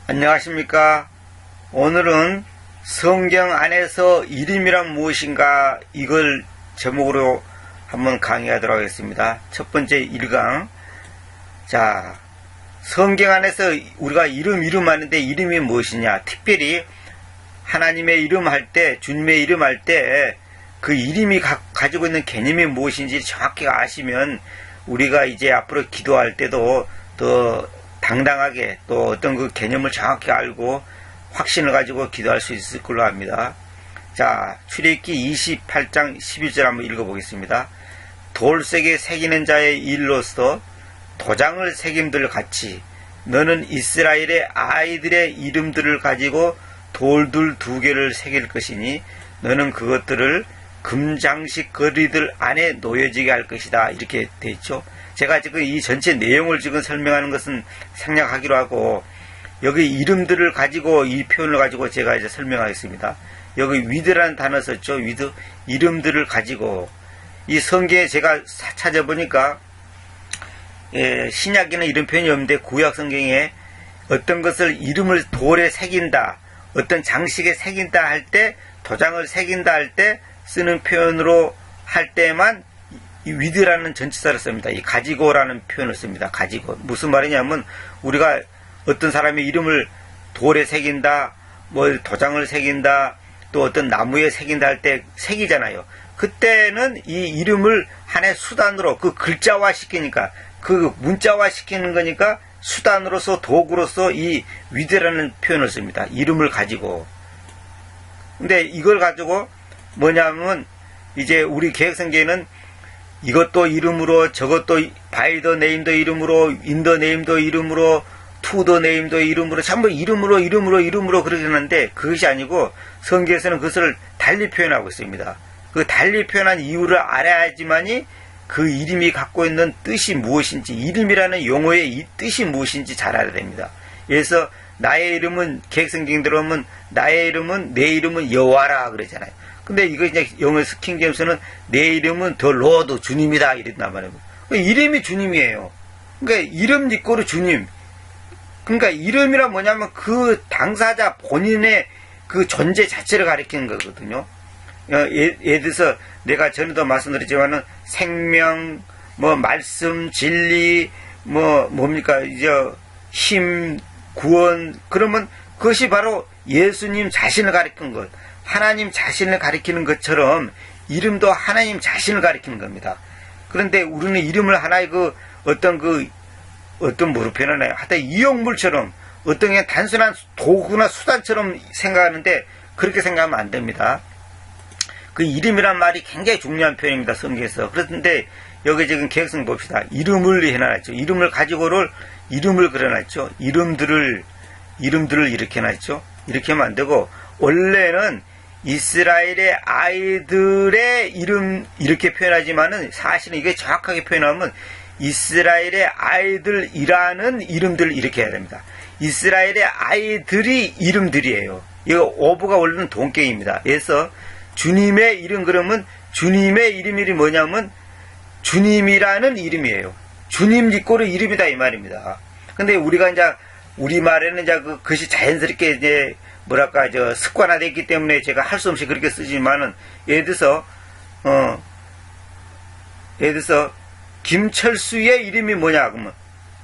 안녕하십니까. 오늘은 성경 안에서 이름이란 무엇인가 이걸 제목으로 한번 강의하도록 하겠습니다. 첫 번째 1강. 자, 성경 안에서 우리가 이름 하는데 이름이 무엇이냐. 특별히 하나님의 이름 할 때, 주님의 이름 할 때 그 이름이 가지고 있는 개념이 무엇인지 정확히 아시면 우리가 이제 앞으로 기도할 때도 더 당당하게 또 어떤 그 개념을 정확히 알고 확신을 가지고 기도할 수 있을 걸로 합니다. 자, 출애굽기 28장 11절 한번 읽어보겠습니다. 돌색에 새기는 자의 일로서 도장을 새김들 같이 너는 이스라엘의 아이들의 이름들을 가지고 돌들 2개를 새길 것이니 너는 그것들을 금장식 거리들 안에 놓여지게 할 것이다. 이렇게 되어 있죠. 제가 지금 이 전체 내용을 지금 설명하는 것은 생략하기로 하고 여기 이름들을 가지고 이 표현을 가지고 제가 이제 설명하겠습니다. 여기 위드라는 단어 썼죠. 위드. 이름들을 가지고 이 성경에 제가 찾아보니까 신약에는 이런 표현이 없는데 구약 성경에 어떤 것을 이름을 돌에 새긴다, 어떤 장식에 새긴다 할 때, 도장을 새긴다 할 때 쓰는 표현으로 할 때만 이 위드라는 전치사를 씁니다. 이 가지고라는 표현을 씁니다. 가지고. 무슨 말이냐면 우리가 어떤 사람의 이름을 돌에 새긴다, 뭐 도장을 새긴다, 또 어떤 나무에 새긴다 할 때 새기잖아요. 그때는 이 이름을 하나의 수단으로 그 글자화 시키니까 그 문자화 시키는 거니까 수단으로서 도구로서 이 위드라는 표현을 씁니다. 이름을 가지고. 근데 이걸 가지고 뭐냐면 이제 우리 개혁성경에는 이것도 이름으로 저것도 by the name도 이름으로 in the name도 이름으로 to the name도 이름으로 전부 이름으로 그렇게 하는데 그것이 아니고 성경에서는 그것을 달리 표현하고 있습니다. 그 달리 표현한 이유를 알아야지만이 그 이름이 갖고 있는 뜻이 무엇인지 이름이라는 용어의 이 뜻이 무엇인지 잘 알아야 됩니다. 그래서 나의 이름은 개혁성경 들어오면 나의 이름은 내 이름은 여호와라 그러잖아요. 근데 이거 이제 영어 킹제임스는 내 이름은 더 로드 주님이다 이랬단 말이에요. 이름이 주님이에요. 그러니까 이름 이꼬르 주님. 그러니까 이름이란 뭐냐면 그 당사자 본인의 그 존재 자체를 가리키는 거거든요. 예를 들어서 내가 전에도 말씀드렸지만은 생명, 뭐 말씀, 진리, 뭡니까 이제 힘, 구원 그러면 그것이 바로 예수님 자신을 가리키는 것. 하나님 자신을 가리키는 것처럼 이름도 하나님 자신을 가리키는 겁니다. 그런데 우리는 이름을 하나의 어떤 뭐로 표현하나요? 하여튼 이용물처럼 어떤 그냥 단순한 도구나 수단처럼 생각하는데 그렇게 생각하면 안 됩니다. 그 이름이란 말이 굉장히 중요한 표현입니다. 성경에서. 그런데 여기 지금 개혁성 봅시다. 이름을 해놨죠. 이름을 가지고를 이름을 그려놨죠. 이름들을 이렇게 해놨죠. 이렇게 하면 안 되고 원래는 이스라엘의 아이들의 이름 이렇게 표현하지만은 사실은 이게 정확하게 표현하면 이스라엘의 아이들이라는 이름들 이렇게 해야 됩니다. 이스라엘의 아이들이 이름들이에요. 이거 오브가 원래는 동격입니다. 그래서 주님의 이름 그러면 주님의 이름이 뭐냐면 주님이라는 이름이에요. 주님 이꼬르 이름이다 이 말입니다. 근데 우리가 이제 우리말에는 이제 그것이 자연스럽게 이제 뭐랄까 습관화되어 있기 때문에 제가 할 수 없이 그렇게 쓰지만은 예를 들어서 김철수의 이름이 뭐냐 그러면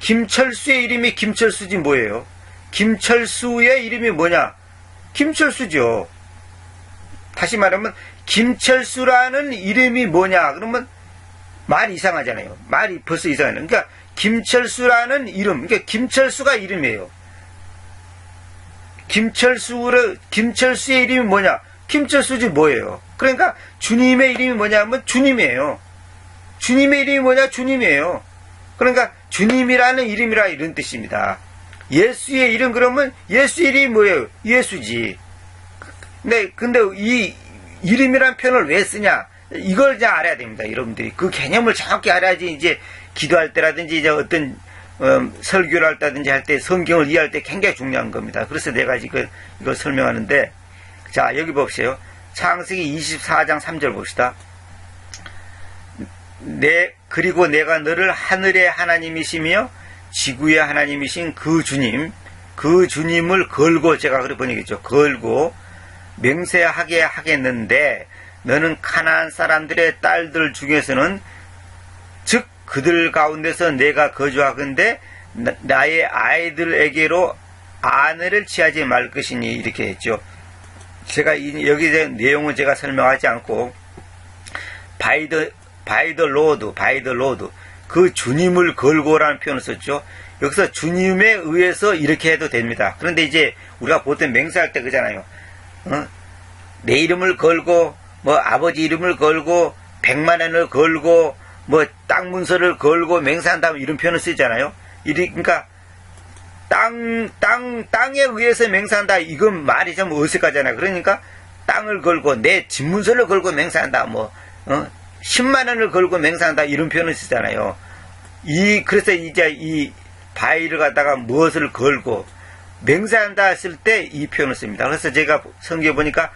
김철수의 이름이 김철수지 뭐예요? 김철수의 이름이 뭐냐? 김철수죠. 다시 말하면 김철수라는 이름이 뭐냐 그러면 말이 이상하잖아요. 말이 벌써 이상해요. 그러니까 김철수라는 이름, 그러니까 김철수가 이름이에요. 김철수의 이름이 뭐냐? 김철수지 뭐예요? 그러니까 주님의 이름이 뭐냐면 주님이에요. 주님의 이름이 뭐냐? 주님이에요. 그러니까 주님이라는 이름이라 이런 뜻입니다. 예수의 이름 그러면 예수의 이름이 뭐예요? 예수지. 근데 이 이름이란 표현을 왜 쓰냐? 이걸 이제 알아야 됩니다. 여러분들이. 그 개념을 정확히 알아야지 이제 기도할 때라든지 이제 어떤 설교를 할다든지 할 때 성경을 이해할 때 굉장히 중요한 겁니다. 그래서 내가 지금 이걸 설명하는데 자 여기 봅시요. 창세기 24장 3절 봅시다. 그리고 내가 너를 하늘의 하나님이시며 지구의 하나님이신 그 주님 그 주님을 걸고, 제가 그렇게 번역했죠. 걸고 맹세하게 하겠는데 너는 가나안 사람들의 딸들 중에서는 즉 그들 가운데서 내가 거주하건대 나의 아이들에게로 아내를 취하지 말 것이니 이렇게 했죠. 제가 여기 대한 내용은 제가 설명하지 않고 by the Lord 그 주님을 걸고라는 표현을 썼죠. 여기서 주님에 의해서 이렇게 해도 됩니다. 그런데 이제 우리가 보통 맹세할 때 그러잖아요. 내 이름을 걸고 뭐 아버지 이름을 걸고 100만 원을 걸고 뭐 땅 문서를 걸고 맹세한다면 이런 표현을 쓰잖아요. 그러니까 땅에 의해서 맹세한다. 이건 말이 좀 어색하잖아요. 그러니까 땅을 걸고 내 집 문서를 걸고 맹세한다. 뭐 10만 원을 걸고 맹세한다. 이런 표현을 쓰잖아요. 그래서 이제 이 바위를 갖다가 무엇을 걸고 맹세한다 했을 때 이 표현을 씁니다. 그래서 제가 성경에 보니까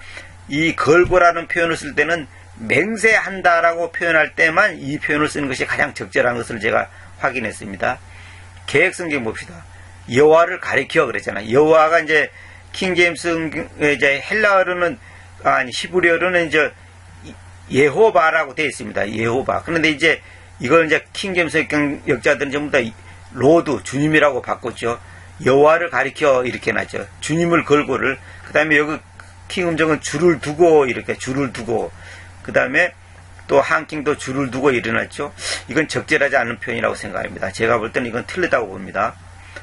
이 걸고라는 표현을 쓸 때는 맹세한다라고 표현할 때만 이 표현을 쓰는 것이 가장 적절한 것을 제가 확인했습니다. 개역성경 봅시다. 여호와를 가리켜 그랬잖아요. 여호와가 이제 킹제임스 이제 헬라어로는 아니 히브리어로는 이제 예호바라고 되어 있습니다. 예호바. 그런데 이제 이걸 이제 킹제임스 역자들은 전부 다 로드 주님이라고 바꿨죠. 여호와를 가리켜 이렇게 놨죠. 주님을 걸고를. 그다음에 여기 킹음정은 줄을 두고 이렇게 줄을 두고. 그다음에 또 한킹도 줄을 두고 일어났죠. 이건 적절하지 않은 표현이라고 생각합니다. 제가 볼 때는 이건 틀리다고 봅니다.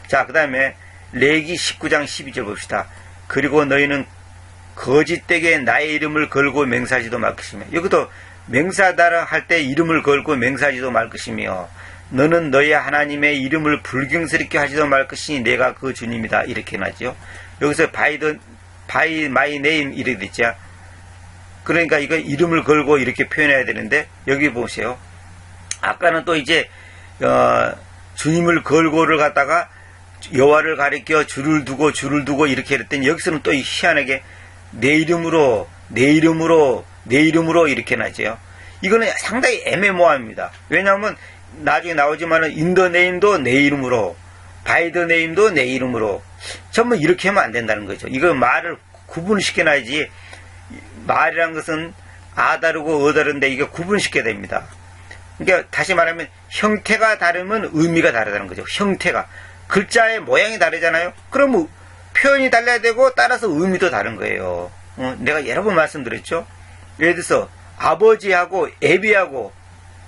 자, 그 다음에 레기 19장 12절 봅시다. 그리고 너희는 거짓되게 나의 이름을 걸고 맹세하지도 말 것이며, 여기도 맹세하다 할 때 이름을 걸고 맹세하지도 말 것이며, 너는 너희 하나님의 이름을 불경스럽게 하지도 말 것이니 내가 그 주님이다 이렇게 나죠. 여기서 by my name 이렇게 됐죠. 그러니까 이거 이름을 걸고 이렇게 표현해야 되는데 여기 보세요. 아까는 또 이제 주님을 걸고를 갖다가 여호와를 가리켜 줄을 두고 이렇게 했더니 여기서는 또 희한하게 내 이름으로 이렇게 나죠. 이거는 상당히 애매모호합니다. 왜냐하면 나중에 나오지만은 in the name도 내 이름으로, by the name도 내 이름으로 전부 이렇게 하면 안 된다는 거죠. 이거 말을 구분시켜놔야지. 말이란 것은 아다르고 어다른데 이게 구분시켜야 됩니다. 그러니까 다시 말하면 형태가 다르면 의미가 다르다는 거죠. 형태가. 글자의 모양이 다르잖아요. 그럼 표현이 달라야 되고 따라서 의미도 다른 거예요. 내가 여러 번 말씀드렸죠. 예를 들어서 아버지하고 애비하고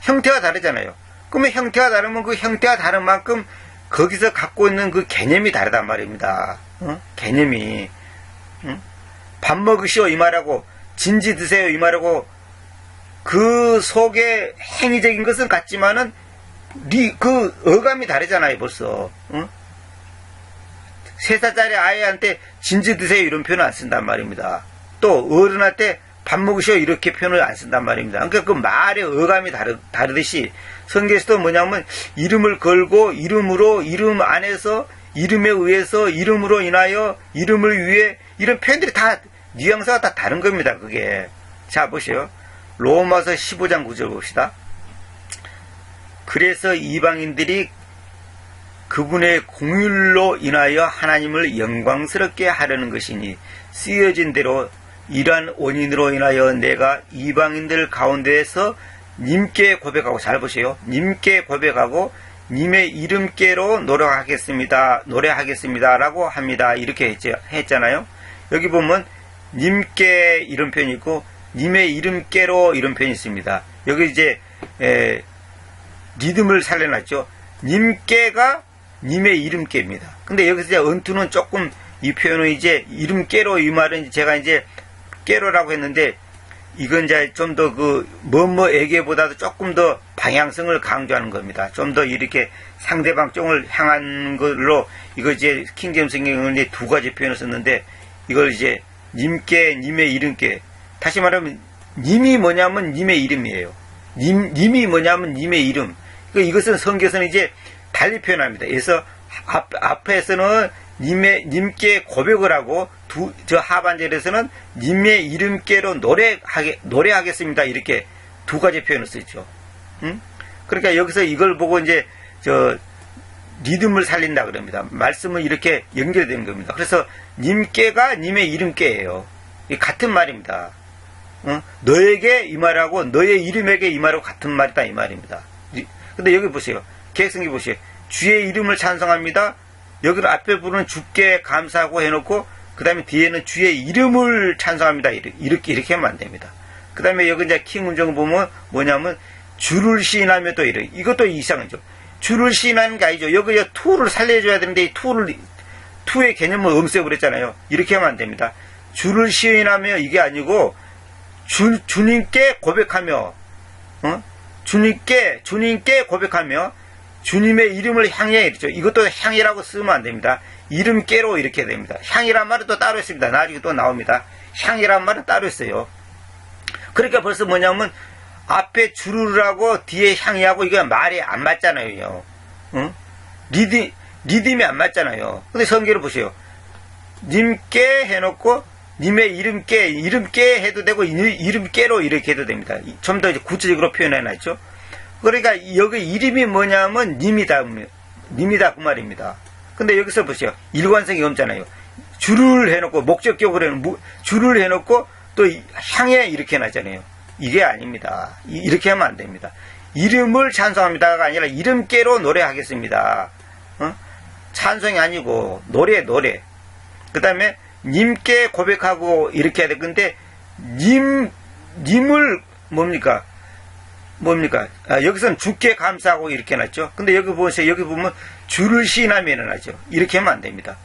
형태가 다르잖아요. 그러면 형태가 다르면 그 형태가 다른 만큼 거기서 갖고 있는 그 개념이 다르단 말입니다. 개념이. 밥 먹으시오 이 말하고 진지 드세요 이 말하고 그 속에 행위적인 것은 같지만은 그 어감이 다르잖아요 벌써. 3살짜리 아이한테 진지 드세요 이런 표현을 안 쓴단 말입니다. 또 어른한테 밥 먹으시오 이렇게 표현을 안 쓴단 말입니다. 그러니까 그 말의 어감이 다르듯이 성경에서도 뭐냐면 이름을 걸고 이름 안에서 이름에 의해서 이름으로 인하여 이름을 위해 이런 표현들이 다 뉘앙스가 다 다른 겁니다. 그게. 자 보세요. 로마서 15장 9절 봅시다. 그래서 이방인들이 그분의 공율로 인하여 하나님을 영광스럽게 하려는 것이니 쓰여진 대로 이러한 원인으로 인하여 내가 이방인들 가운데에서 님께 고백하고, 잘 보세요. 님께 고백하고 님의 이름께로 노래하겠습니다 라고 합니다. 이렇게 했잖아요. 여기 보면 님께 이런 표현이 있고 님의 이름께로 이런 표현이 있습니다. 여기 이제 리듬을 살려놨죠. 님께가 님의 이름께입니다. 근데 여기서 이제 언투는 조금 이 표현은 이제 이름께로 이 말은 제가 이제 깨로라고 했는데 이건 이제 좀 더 그 뭐뭐에게보다도 조금 더 방향성을 강조하는 겁니다. 좀 더 이렇게 상대방 쪽을 향한 걸로 이거 이제 킹제임스 성경은 이제 두 가지 표현을 썼는데 이걸 이제 님께 님의 이름께, 다시 말하면 님이 뭐냐면 님의 이름이에요. 님이 뭐냐면 님의 이름. 그러니까 이것은 성경에서는 이제 달리 표현합니다. 그래서 앞에서는 님께 고백을 하고 저 하반절에서는 님의 이름께로 노래하겠습니다. 이렇게 두 가지 표현을 쓰죠. 그러니까 여기서 이걸 보고 이제 리듬을 살린다 그럽니다. 말씀은 이렇게 연결되는 겁니다. 그래서 님께가 님의 이름께예요. 같은 말입니다. 너에게 이 말하고 너의 이름에게 이 말하고 같은 말이다 이 말입니다. 근데 여기 보세요. 계획성기 보세요. 주의 이름을 찬송합니다. 여기는 앞에 부르는 주께 감사하고 해놓고 그 다음에 뒤에는 주의 이름을 찬송합니다. 이렇게 하면 안 됩니다. 그 다음에 여기 이제 킹음정 보면 뭐냐면 주를 시인하며 또 이래. 이것도 이상하죠. 주를 시인하는 게 아니죠. 여기 투를 살려줘야 되는데 이 투의 개념을 없애버렸잖아요. 이렇게 하면 안 됩니다. 주를 시인하며 이게 아니고 주님께 고백하며 주님께 고백하며 주님의 이름을 향해 이렇죠. 이것도 향이라고 쓰면 안 됩니다. 이름께로 이렇게 됩니다. 향이란 말은 또 따로 있습니다. 나중에 또 나옵니다. 향이란 말은 따로 있어요. 그러니까 벌써 뭐냐면 앞에 주르라고 뒤에 향이하고 이거 말이 안 맞잖아요. 리듬이 안 맞잖아요. 근데 성경을 보세요. 님께 해놓고 님의 이름께 해도 되고 이름께로 이렇게 해도 됩니다. 좀 더 구체적으로 표현해놨죠. 그러니까 여기 이름이 뭐냐면 님이다 그 말입니다. 근데 여기서 보세요. 일관성이 없잖아요. 주를 해놓고 목적격으로 주를 해놓고 또 향해 이렇게 해놨잖아요. 이게 아닙니다. 이렇게 하면 안 됩니다. 이름을 찬송합니다가 아니라 이름께로 노래하겠습니다. 찬송이 아니고 노래. 그 다음에 님께 고백하고 이렇게 해야 될 건데 님을 뭡니까? 여기서는 주께 감사하고 이렇게 해놨죠. 근데 여기 보세요. 여기 보면 주를 시인하며 해놨죠. 이렇게 하면 안 됩니다.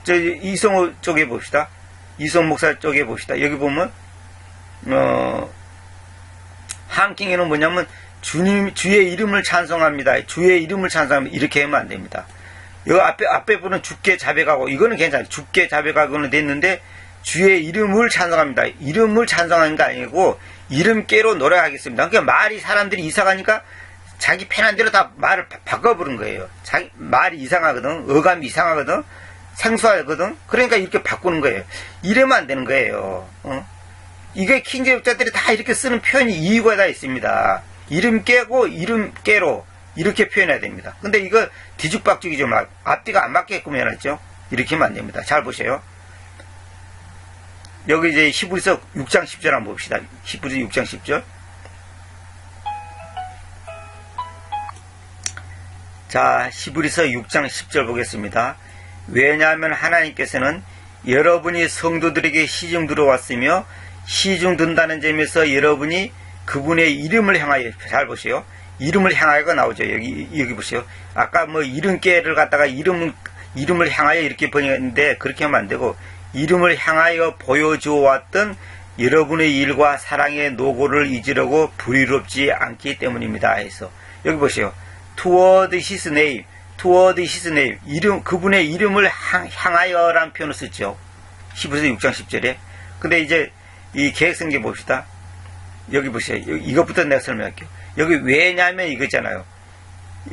이성호 쪽에 봅시다. 이성 목사 쪽에 봅시다. 여기 보면 한킹에는 뭐냐면 주의 이름을 찬송합니다. 주의 이름을 찬송합니다. 이렇게 하면 안 됩니다. 여기 앞에 보는 주께 자백하고 이거는 괜찮아요. 주께 자백하고는 됐는데 주의 이름을 찬송합니다. 이름을 찬송하는 게 아니고 이름께로 노래하겠습니다. 그러니까 말이 사람들이 이상하니까 자기 편한 대로 다 말을 바꿔버린 거예요. 말이 이상하거든. 어감이 이상하거든. 생소하거든. 그러니까 이렇게 바꾸는 거예요. 이러면 안 되는 거예요. 이게 킹제역자들이 다 이렇게 쓰는 표현이 이유가 다 있습니다. 이름께고 이름께로 이렇게 표현해야 됩니다. 근데 이거 뒤죽박죽이죠. 막 앞뒤가 안 맞게끔 해놨죠. 이렇게 하면 안 됩니다. 잘 보세요. 여기 이제 히브리서 6장 10절 한번 봅시다. 히브리서 6장 10절. 자, 히브리서 6장 10절 보겠습니다. 왜냐하면 하나님께서는 여러분이 성도들에게 시중 들어왔으며 시중 든다는 점에서 여러분이 그분의 이름을 향하여, 잘 보세요. 이름을 향하여가 나오죠. 여기 보세요. 아까 뭐 이름께를 갖다가 이름을 향하여 이렇게 번역했는데 그렇게 하면 안 되고 이름을 향하여 보여주어 왔던 여러분의 일과 사랑의 노고를 잊으려고 불의롭지 않기 때문입니다. 해서 여기 보세요. toward his name, 그분의 이름을 향하여라는 표현을 쓰죠. 히브리서 6장 10절에. 근데 이제 이 계획성경 봅시다. 여기 보세요. 이것부터 내가 설명할게요. 여기 왜냐하면 이거잖아요.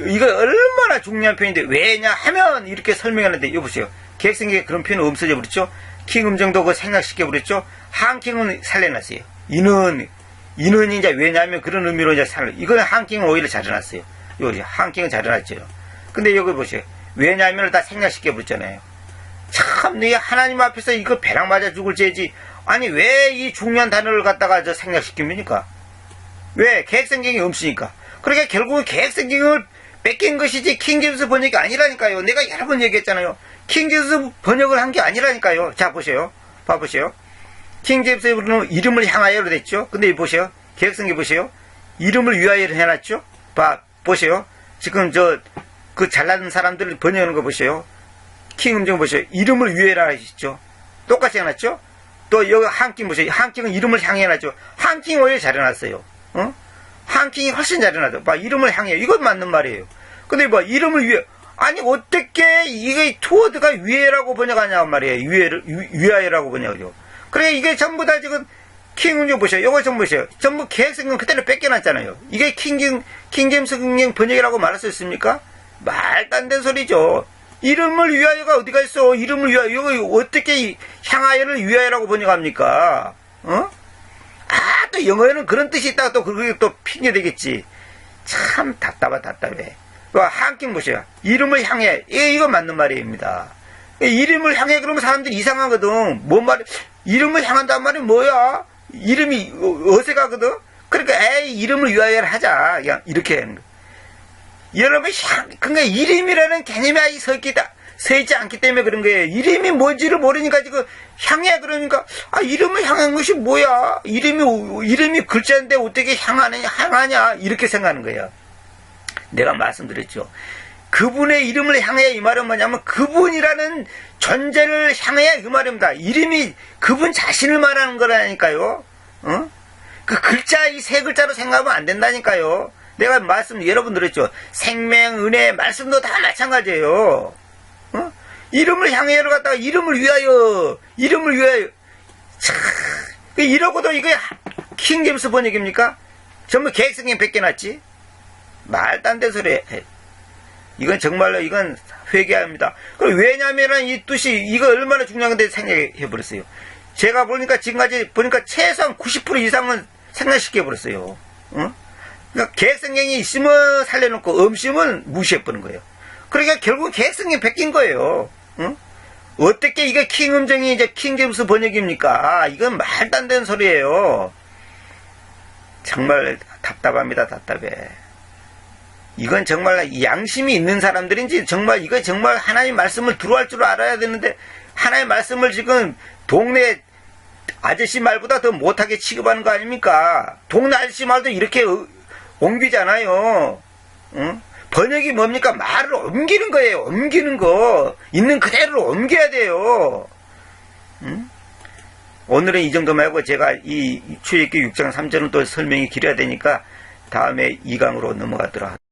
이거 얼마나 중요한 표현인데 왜냐하면 이렇게 설명하는데 여기 보세요. 계획성경에 그런 표현은 없어져 버렸죠. 킹음정도 그거 생략시켜 버렸죠. 한킹은 살려놨어요. 이는 이제 왜냐하면 그런 의미로 이제 이거는 한킹은 오히려 잘해놨어요. 여기 한킹은 잘해놨죠. 근데 여기 보세요. 왜냐하면 다 생략시켜 버렸잖아요. 참, 네 하나님 앞에서 이거 배랑 맞아 죽을 죄지. 아니 왜 이 중요한 단어를 갖다가 생략시킵니까? 왜? 계획성경이 없으니까. 그러니까 결국은 계획성경을 뺏긴 것이지 킹제임스 번역이 아니라니까요. 내가 여러 번 얘기했잖아요. 킹제임스 번역을 한 게 아니라니까요. 자 보세요. 봐보세요. 킹제임스는 이름을 향하여로 됐죠. 근데 보세요. 계획성경 보세요. 이름을 위하여로 해놨죠. 보세요. 지금 그 잘나는 사람들 번역하는 거 보세요. 킹음정 보세요. 이름을 위하여라 하시죠. 똑같이 해놨죠. 또 여기 한킹 보세요. 한킹은 이름을 향해 놨죠. 한킹 오히려 잘해놨어요. 한킹이 훨씬 잘해놨죠. 이름을 향해. 이건 맞는 말이에요. 근데 이름을 위해. 아니 어떻게 이게 투워드가 위에라고 번역하냐 말이에요. 위하여라고 번역하죠. 그래 이게 전부 다 지금 킹음정 보세요. 요거 좀 보세요. 전부 계획성경 그대로 뺏겨놨잖아요. 이게 킹제임스 성경 번역이라고 말할 수 있습니까? 말도 안 되는 소리죠. 이름을 위하여가 어디가 있어? 이름을 위하여. 이거 어떻게 향하여를 위하여라고 번역합니까? 또 영어에는 그런 뜻이 있다가 또 그게 또 핑계 되겠지. 참 답답해. 한낌 보세요. 이름을 향해. 이거 맞는 말입니다. 이름을 향해 그러면 사람들이 이상하거든. 뭔 말, 이름을 향한다는 말이 뭐야? 이름이 어색하거든? 그러니까, 이름을 위하여 하자. 그냥 이렇게 하는 거. 여러분, 그러니까 이름이라는 개념이 아직 서 있지 않기 때문에 그런 거예요. 이름이 뭔지를 모르니까 지금 향해 그러니까, 이름을 향한 것이 뭐야? 이름이 글자인데 어떻게 향하냐? 이렇게 생각하는 거예요. 내가 말씀드렸죠. 그분의 이름을 향해 이 말은 뭐냐면 그분이라는 존재를 향해 이 말입니다. 이름이 그분 자신을 말하는 거라니까요. 그 글자 이 세 글자로 생각하면 안 된다니까요. 내가 여러 번 드렸죠. 생명, 은혜, 말씀도 다 마찬가지예요. 이름을 향해를 갖다가 이름을 위하여. 이러고도 이거 킹제임스 번역입니까? 전부 계획성경 베껴놨지? 말도 안 되는 소리 해. 이건 정말로 이건 회개합니다. 그럼 왜냐면은 이 뜻이 이거 얼마나 중요한데 생략해 버렸어요. 제가 보니까 지금까지 보니까 최소한 90% 이상은 생략시켜 버렸어요. 그러니까 계획성경이 있으면 살려놓고 없으면 무시해 버린 거예요. 그러니까 결국 계획성경이 베낀 거예요. 어떻게 이게 킹 음정이 이제 킹제임스 번역입니까? 이건 말도 안 되는 소리예요. 정말 답답합니다. 답답해. 이건 정말 양심이 있는 사람들인지 이거 정말 하나님 말씀을 들어할 줄 알아야 되는데 하나님 말씀을 지금 동네 아저씨 말보다 더 못하게 취급하는 거 아닙니까? 동네 아저씨 말도 이렇게 옮기잖아요. 번역이 뭡니까? 말을 옮기는 거예요. 옮기는 거. 있는 그대로 옮겨야 돼요. 오늘은 이 정도만 하고 제가 이 출애굽기 6장 3절은 또 설명이 길어야 되니까 다음에 2강으로 넘어가도록 하겠습니다.